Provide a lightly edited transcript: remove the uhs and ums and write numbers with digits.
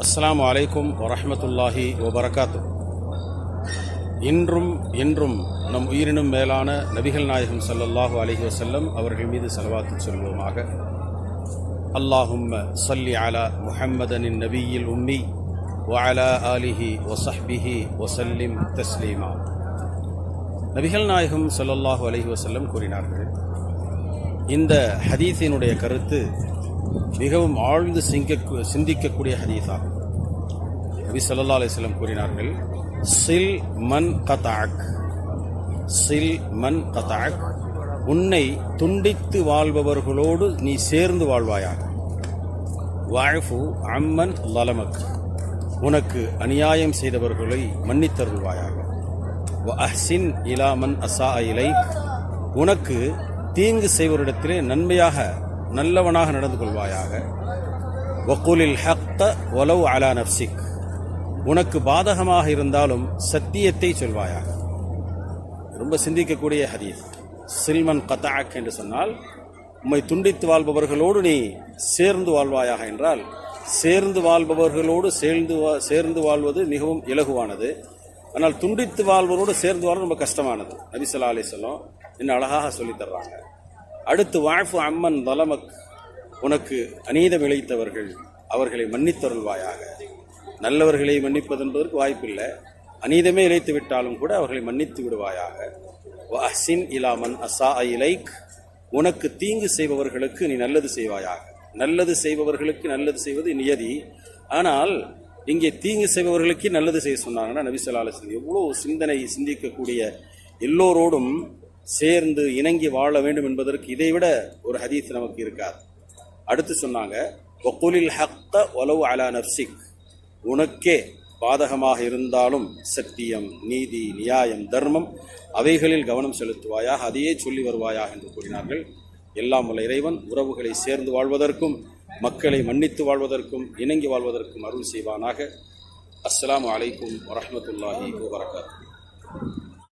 அஸ்ஸலாமு அலைக்கும் வரஹ்மத்துல்லாஹி வபரகாத்து. இன்றும் என்றும் நம் உயிரினும் மேலான நபிகள் நாயகம் ஸல்லல்லாஹு அலைஹி வஸல்லம் அவர்கள் மீது ஸலவாத்து சொல்வோமாக. அல்லாஹும்ம ஸல்லி அலா முஹம்மதனின் நபியில் உம்மி வ அலா ஆலிஹி வ ஸஹ்பிஹி வ ஸல்லிம் தஸ்லீமா. நபிகள் நாயகம் ஸல்லல்லாஹு அலைஹி வஸல்லம் கூறினார்கள், இந்த ஹதீஸினுடைய கருத்து மிகவும் ஆழ்ந்து சிந்திக்கக்கூடிய ஹதீஸாகும். நபி ஸல்லல்லாஹு அலைஹி வஸல்லம் கூறினார்கள், சில் மன் கதஅக், சில் மன் கதஅக், உன்னை துண்டித்து வாழ்பவர்களோடு நீ சேர்ந்து வாழ்வாயாக. வஅஃபு அம்மன் லலமக், உனக்கு அநியாயம் செய்தவர்களை மன்னித்தருள்வாயாக. வ அஹ்சின் இலா மன் அஸாஅ இலைக், உனக்கு தீங்கு செய்வரிடத்திலே நன்மையாக நல்லவனாக நடந்து கொள்வாயாக. வகுலில் ஹக்க வலவ் அலா நப்சிக், உனக்கு பாதகமாக இருந்தாலும் சத்தியத்தை சொல்வாயாக. ரொம்ப சிந்திக்கக்கூடிய ஹதீஸ். சில்மன் கதஅக் என்று சொன்னால் உம்மை துண்டித்து வாழ்பவர்களோடு நீ சேர்ந்து வாழ்வாயாக என்றால், சேர்ந்து வாழ்பவர்களோடு சேர்ந்து வாழ்வது மிகவும் இலகுவானது. ஆனால் துண்டித்து வாழ்வதோடு சேர்ந்து வாழ்வது ரொம்ப கஷ்டமானது. நபி ஸல்லல்லாஹு அலைஹி வஸல்லம் இன்னும் அழகாக சொல்லித் தர்றாங்க. அடுத்து வஅஃபு அம்மன் லலமக், உனக்கு அநீதம் இழைத்தவர்கள் அவர்களை மன்னித்தருள்வாயாக. நல்லவர்களை மன்னிப்பது என்பதற்கு வாய்ப்பில்லை, அநீதமே இழைத்து விட்டாலும் கூட அவர்களை மன்னித்து விடுவாயாக. வ அஹ்சின் இலா மன் அஸாஅ இலைக், உனக்கு தீங்கு செய்பவர்களுக்கு நீ நல்லது செய்வாயாக. நல்லது செய்பவர்களுக்கு நல்லது செய்வது நியதி. ஆனால் இங்கே தீங்கு செய்பவர்களுக்கு நல்லது செய்ய சொன்னாங்கன்னா நபி ஸல்லல்லாஹு அலைஹி வஸல்லம் எவ்வளோ சிந்திக்கக்கூடிய, எல்லோரோடும் சேர்ந்து இணங்கி வாழ வேண்டும் என்பதற்கு இதைவிட ஒரு ஹதீஸ் நமக்கு இருக்காது. அடுத்து சொன்னாங்க, வகுலில் ஹக்க வலவ் அலா நப்சிக், உனக்கே பாதகமாக இருந்தாலும் சத்தியம், நீதி, நியாயம், தர்மம் அவைகளில் கவனம் செலுத்துவாயாக, அதையே சொல்லி வருவாயாக என்று கூறினார்கள். எல்லாம் உள்ள இறைவன் உறவுகளை சேர்ந்து வாழ்வதற்கும் மக்களை மன்னித்து வாழ்வதற்கும் இணங்கி வாழ்வதற்கும் அருள் செய்வானாக. அஸ்ஸலாமு அலைக்கும் வரஹ்மத்துல்லாஹி வபரகாத்துஹு.